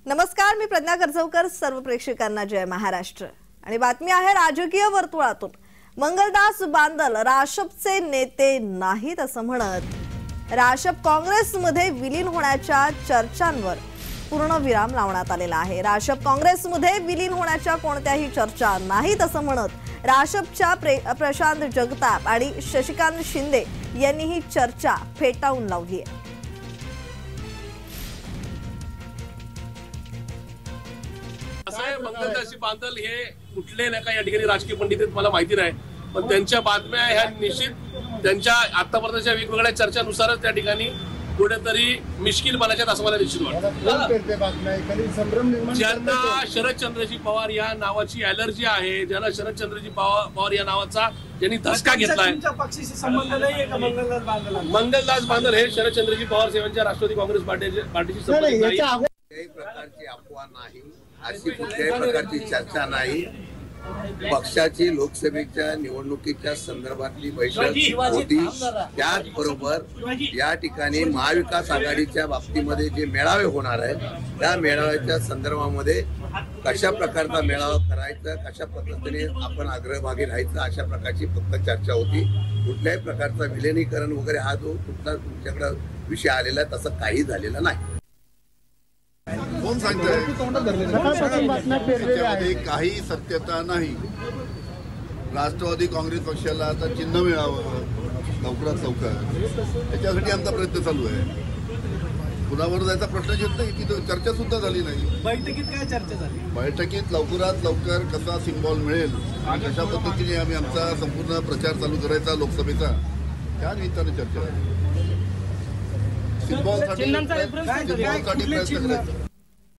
नमस्कार, मी प्रज्ञा करजवकर. सर्व प्रेक्षकांना जय महाराष्ट्र. आणि बातमी आहे राजकीय वर्तुळातून. मंगलदास बांदल राशपचे नेते नाहीत असं म्हणत राशप काँग्रेसमध्ये विलीन होण्याच्या चर्चांवर पूर्णविराम लावण्यात आलेला आहे. राशप काँग्रेसमध्ये विलीन होण्याच्या कोणत्याही चर्चा नाहीत असं म्हणत राशपच्या प्रशांत जगताप आणि शशिकांत शिंदे यांनी ही चर्चा फेटाळून लावली आहे. मंगलदास बांदल हे कुठले ना काही या ठिकाणी राजकीय पंडित आहेत मला माहिती नाही, पण त्यांच्या बातम्या ह्या निश्चित त्यांच्या आतापर्यंतच्या वेगवेगळ्या चर्चानुसारच त्या ठिकाणी कुठेतरी मिश्किल बनायच्यात असं मला निश्चित वाटतं. ज्यांना शरदचंद्रजी पवार या नावाची ॲलर्जी आहे, ज्यांना शरदचंद्रजी पवार या नावाचा ज्यांनी धसका घेतलाय, मंगलदास बांदल हे शरदचंद्रजी पवार साहेबांच्या राष्ट्रवादी काँग्रेस पार्टीशी संबंधित नाही. कुठल्याही प्रकारची अफवा नाही, अशी कुठल्याही प्रकारची चर्चा नाही. पक्षाची लोकसभेच्या निवडणुकीच्या संदर्भातली बैठक होती. त्याचबरोबर या ठिकाणी महाविकास आघाडीच्या बाबतीमध्ये जे मेळावे होणार आहेत त्या मेळाव्याच्या संदर्भामध्ये कशा प्रकारचा मेळावा करायचा, कशा पद्धतीने आपण अग्रभागी राहायचं, अशा प्रकारची फक्त चर्चा होती. कुठल्याही प्रकारचा विलिनीकरण वगैरे हा जो कुठला तुमच्याकडे विषय आलेला आहे तसं काही झालेलं नाही. कोण सांगताय काही सत्यता नाही. राष्ट्रवादी काँग्रेस पक्षाला आता चिन्ह मिळावं लवकरात लवकर, त्याच्यासाठी आमचा प्रयत्न चालू आहे. कुणावर जायचा प्रश्न येत नाही, की चर्चा सुद्धा झाली नाही. बैठकीत काय चर्चा झाली? बैठकीत लवकरात लवकर कसा सिम्बॉल मिळेल आणि कशा पद्धतीने आम्ही आमचा संपूर्ण प्रचार चालू करायचा लोकसभेचा, त्या निमित्ताने चर्चा झाली. सिम्बॉलसाठी प्रयत्न करायचा.